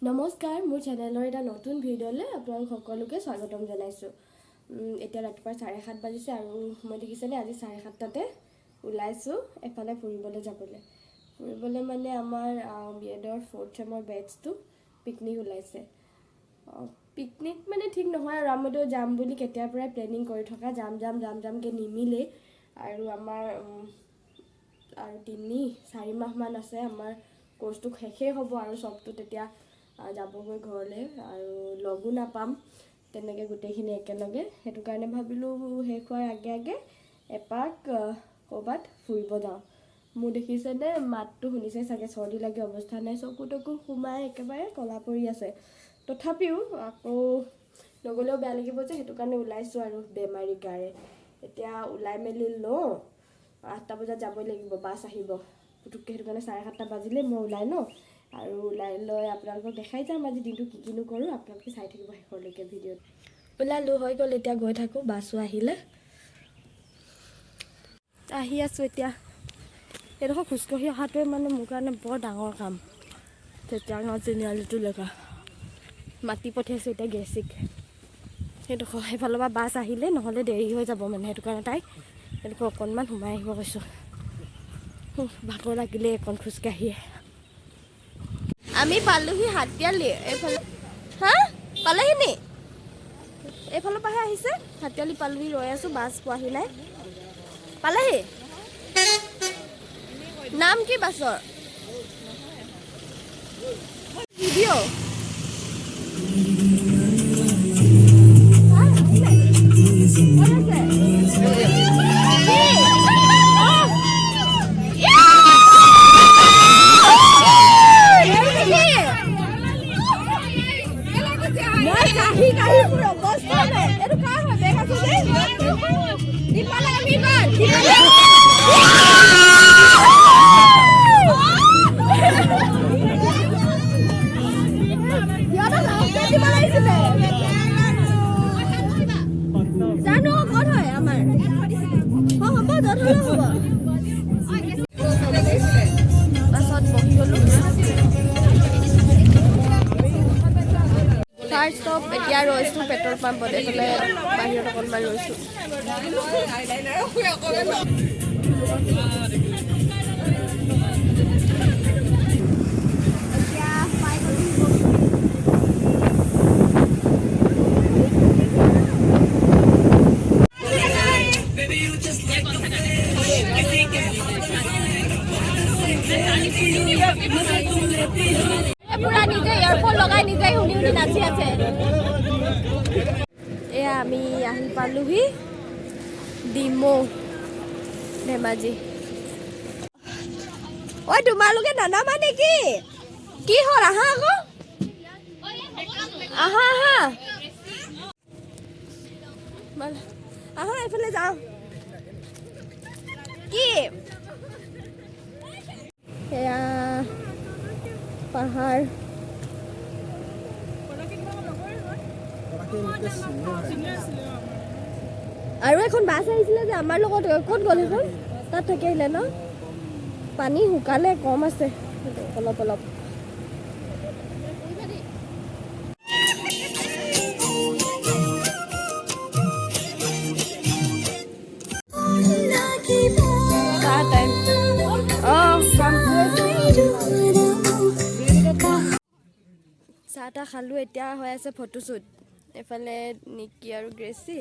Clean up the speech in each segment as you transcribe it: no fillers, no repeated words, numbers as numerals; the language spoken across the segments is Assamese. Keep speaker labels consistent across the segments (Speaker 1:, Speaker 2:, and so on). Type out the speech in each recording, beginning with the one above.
Speaker 1: নমস্কাৰ মোৰ চেনেলৰ এটা নতুন ভিডিঅ'লৈ আপোনালোক সকলোকে স্বাগতম জনাইছোঁ। এতিয়া ৰাতিপুৱা 7:30 বাজিছে আৰু মই দেখিছেনে আজি 7:30টাতে ওলাইছোঁ এফালে ফুৰিবলৈ মানে আমাৰ বিএডৰ 4th চেমৰ বেটছটো পিকনিক ওলাইছে। পিকনিক মানে ঠিক নহয় আৰু আমিতো যাম বুলি কেতিয়াৰ পৰাই প্লেনিং কৰি থকা যামকৈ নিমিলেই আৰু আমাৰ আৰু 3-4 মাহমান আছে আমাৰ কোৰ্চটো শেষেই হ'ব আৰু চবটো তেতিয়া যাবগৈ ঘৰলৈ আৰু লগো নাপাম তেনেকৈ গোটেইখিনি একেলগে। সেইটো কাৰণে ভাবিলোঁ শেষ হোৱাৰ আগে এপাক ক'ৰবাত ফুৰিব যাওঁ। মোৰ দেখিছেনে মাতটো শুনিছে চাগে, চৰ্দি লাগি অৱস্থা নাই, চকু সোমাই একেবাৰে ক'লা পৰি আছে। তথাপিও আকৌ নগ'লেও বেয়া লাগিব যে সেইটো কাৰণে ওলাইছোঁ আৰু বেমাৰী গাৰে। এতিয়া ওলাই মেলি লওঁ, 8টা বজাত যাবই লাগিব, বাছ আহিব পুতুককৈ। সেইটো কাৰণে 7:30 বাজিলে মই ওলাই লওঁ আৰু ওলাই লৈ আপোনালোকক দেখাই যাম আজি দিনটো কিনো কৰোঁ। আপোনালোকে চাই থাকিব শেষলৈকে ভিডিঅ'ত। ওলালোঁ, হৈ গ'ল, এতিয়া গৈ থাকোঁ। বাছো আহিলে, আহি আছোঁ এতিয়া। এইডোখৰ খোজকাঢ়ি অহাটোৱে মানে মোৰ কাৰণে বৰ ডাঙৰ কাম। তেতিয়া তিনিআলিটো লেখা মাতি পঠিয়াইছোঁ এতিয়া গেছিক। সেইডোখৰ সেইফালৰ পৰা বাছ আহিলে, নহ'লে দেৰি হৈ যাব মানে, সেইটো কাৰণে তাই সেইডোখৰ অকণমান সোমাই আহিব কৈছোঁ। ভাগৰ লাগিলে অকণ খোজকাঢ়িয়ে। আমি পালোহি হাতিয়ালি। এইফালে পালেহি নি? এইফালৰ পৰাহে আহিছে। হাতিয়ালি পালোহি, ৰৈ আছোঁ, বাছ পোৱাহি নাই। পালেহি? নাম কি বাছৰ? ভিডিঅ' জানো ক'ত হয় আমাৰ হ'ব য'ত হ'লেও হ'ব। বাছত বহি গ'লোঁ। ফাৰ্ষ্ট ষ্টপ এতিয়া ৰৈছোঁ পেট্ৰল পাম্পত। এইফালে বাহিৰত অকণমান ৰৈছোঁ। পুৰা নিজে ইয়েৰফোন লগাই নিজে শুনি নাচি আছে। এয়া আমি আহি পালোহি ডিমৌ, ধেমাজি। ঐ তোমালোকে নানামা নেকি? কি হ'ল? আহা আকৌ, আহা এইফালে যাওঁ। কি এয়া পাহাৰ। আৰু এখন বাছ আহিছিলে যে আমাৰ লগত, ক'ত গ'ল সেইখন? তাত থাকি আহিলে ন? পানী শুকালে, কম আছে অলপ। চাহ খালোঁ, এতিয়া হৈ আছে ফটোশ্বুট। এইফালে নিকি আৰু গ্ৰেচি,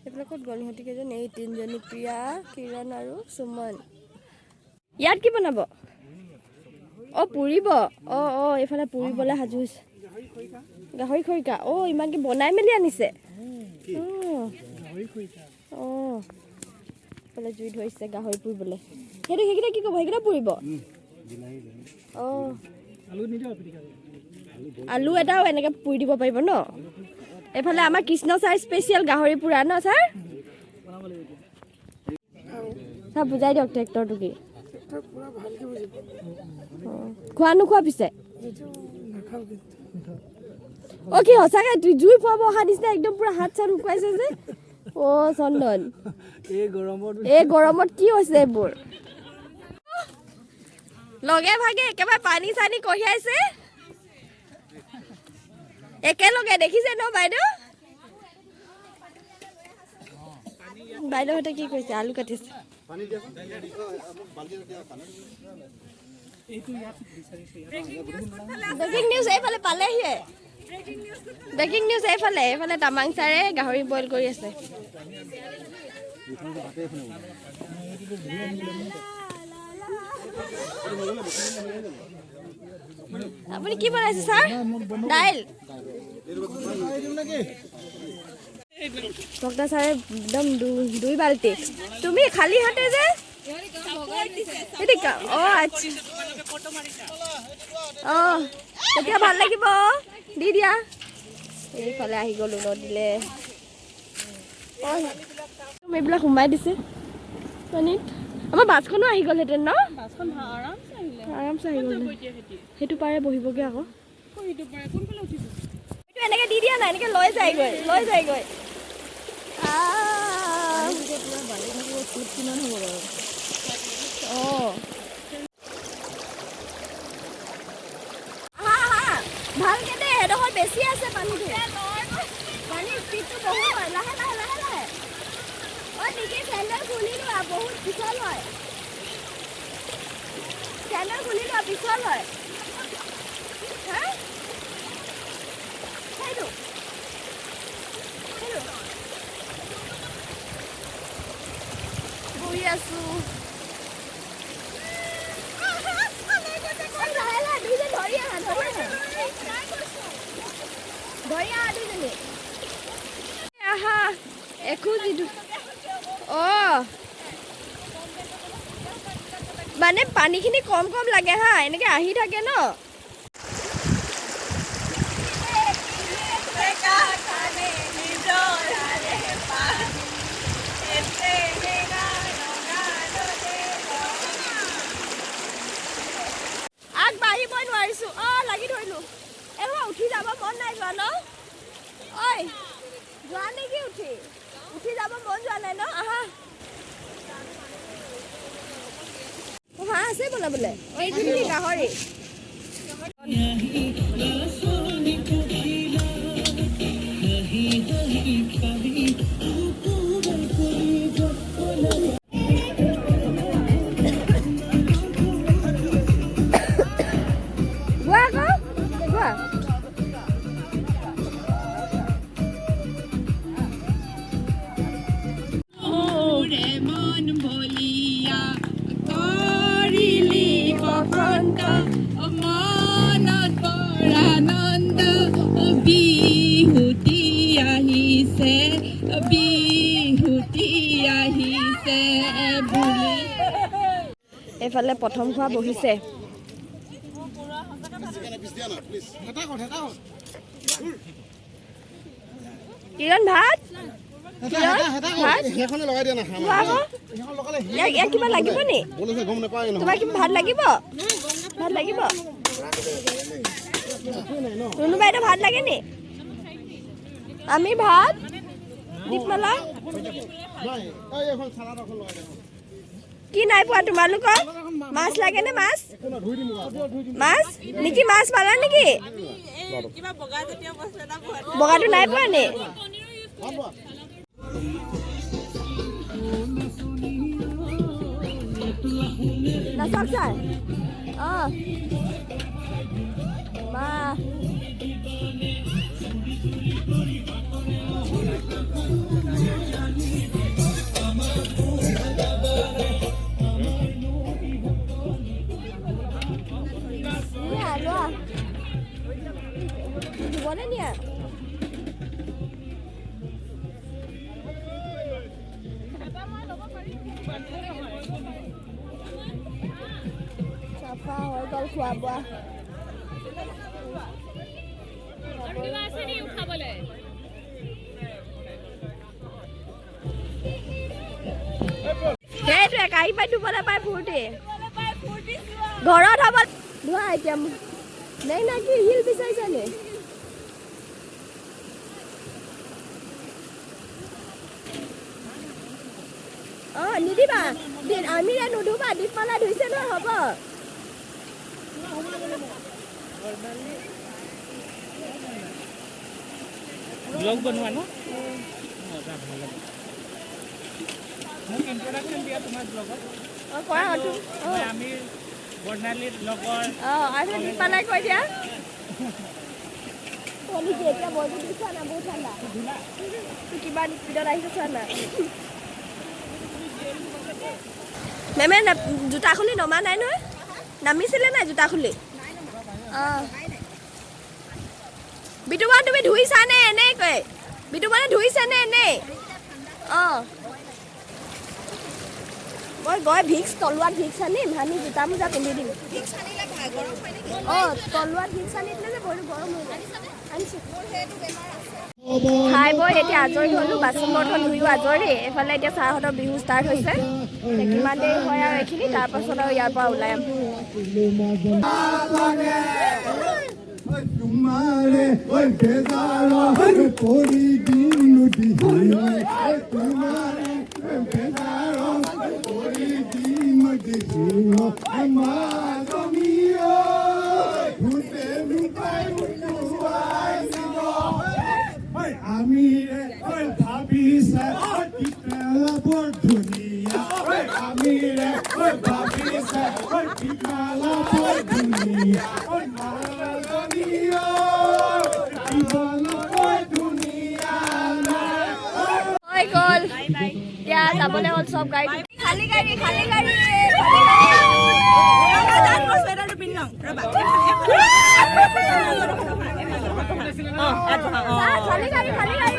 Speaker 1: এইফালে ক'ত গ'ল সিহঁতি কেইজন? এই 3জনী, প্ৰিয়া, কিৰণ আৰু সুমন। ইয়াত কি বনাব? পুৰিব। এইফালে পুৰিবলৈ সাজু হৈছে। গাহৰি খৰিকা। ইমানকে বনাই মেলি আনিছে। এইফালে জুই ধৰিছে গাহৰি পুৰিবলৈ। সেইকেইটা কি কৰিব? সেইকেইটা পুৰিব। আলু এটাও এনেকৈ পুৰি দিব পাৰিব ন? এইফালে আমাৰ কৃষ্ণ ছাৰ স্পেচিয়েল গাহৰি পুৰা ন ছাৰ? ছাৰ বুজাই দিয়ক ট্ৰেক্টৰটো কি? খোৱা নোখোৱা পিছে? কি সঁচাকৈ জুই ফুৱাব অহা নিচিনা একদম পুৰা হাত চাত শুকুৱাইছে যে? চন্দন, এই গৰমত কি হৈছে এইবোৰ? লগে ভাগে একেবাৰে পানী চানী কঢ়িয়াইছে। একেলগে দেখিছে ন বাইদেউ বাইদেউহঁতে কি কৰিছে আলু কাটিছে ব্ৰেকিং নিউজ এইফালে পালেহিয়ে ব্ৰেকিং নিউজ এইফালে তামাং ছাৰে গাহৰি বইল কৰি আছে আপুনি কি বনাইছে ছাৰ দাইল ডক্টৰ ছাৰে একদম 2 বাল্টি তুমি খালী হাতে যে তেতিয়া ভাল লাগিব দি দিয়া এইফালে আহি গ'লো নদীলে এইবিলাক সোমাই দিছে পানীত আমাৰ বাছখনো আহি গ'লহেঁতেন ন আৰামছে আহি গ'ল সেইটো পাৰে বহিবগৈ আকৌ এইটো এনেকৈ দি দিয়া নাই এনেকৈ লৈ যায়গৈ ভালকে দে এডোখৰ বেছি আছে পানীটো পানীৰ স্পীডটো বহুত হয় লাহে নিজে চেণ্ডেল খুলি লোৱা বহুত পিছল হয় হা সেইটো বহি আছো মানে পানীখিনি কম লাগে হা এনেকে আহি থাকে ন আগবাঢ়িবই নোৱাৰিছো লাগি ধৰিলো এবাৰ উঠি যাব মন নাই যোৱা ন ঐ যোৱা নেকি উঠি যাব মন যোৱা নাই ন আহা হাঁহ আছে বনাবলে এইখিনি গাহৰি এইফালে প্ৰথম খোৱা বহিছে কিৰণ ভাত কিবা লাগিব নি তোমাৰ কিবা ভাত লাগিব ৰুণু বাইদেউ ভাত লাগে নি আমি ভাত দীপমালা কি নাই পোৱা তোমালোকৰ মাছ লাগে নে মাছ নেকি মাছ পালা নেকি বগাটো নাই পোৱা নে নাচাক ছাৰ মা দিবনে নিয়া চাফা হৈ গ'ল খোৱা বোৱা সেইটোৱে কাঁহী পাই ধুবলৈ পাই ফূৰ্তি ঘৰত হ'ব ধোৱা এতিয়া নাই কি শিল বিচাৰিছা নে নিদিবা আমি নুধুবা দীপমালা ধুইছে নহয় হ'ব
Speaker 2: ব্লগ বনোৱা ন মজা ভাল লাগে মোক ইন্ট্ৰোডাকচন দিয়া তোমাৰ ব্লগত
Speaker 1: কৰা
Speaker 2: আমি বৰ্ণালীৰ লগৰ
Speaker 1: আৰু দীপালাই কৈ দিয়া এতিয়া বৰটো দিছা না বহুত ঠাণ্ডা কিমান স্পীডত আহিছে চোৱা না মেমে জোতা খুলি নমা নাই নহয় নামিছিলে নাই জোতা খুলি বিটুমা তুমি ধুইছানে এনেই কয় বিটুমানে ধুইছানে এনেই মই গৈ ভিক্স তলোৱাত ভিক্স আনিম আমি জোতা মোজা পিন্ধি দিম তলোৱাত ভিক্স আনি দিলে যে ভৰিটো গৰম হৈ যায় খাই বৈ এতিয়া আজৰি হ'লোঁ বাচন বৰ্তন ধুইও আজৰি এইফালে এতিয়া ছাৰহঁতৰ বিহু ষ্টাৰ্ট হৈছে কিমান দেৰি হয় আৰু এইখিনি তাৰপাছত আৰু ইয়াৰ পৰা ওলাই
Speaker 3: আমি ভাবিছে বৰ ধুনীয়া আমি ভাবিছে বৰ ধুনীয়া
Speaker 1: হৈ গ'ল এতিয়া যাবলৈ হ'ল চব গাড়ী খালী গাড়ী খালী গাড়ী খালী গাড়ী খালী গাড়ী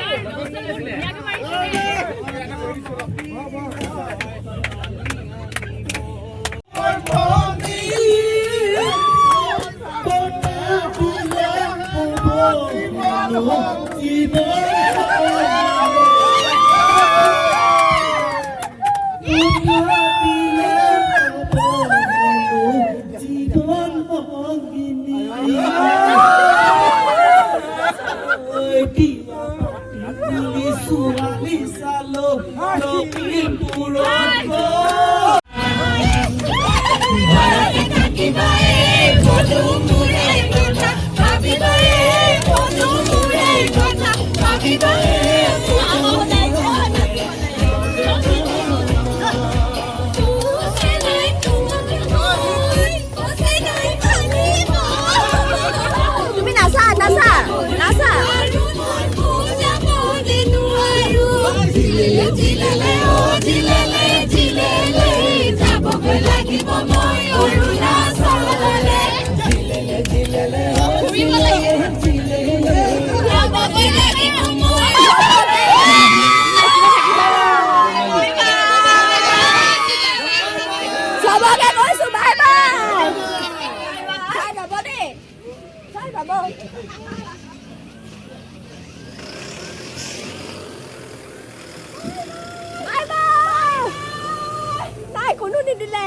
Speaker 1: নাই কোনো নিদিলে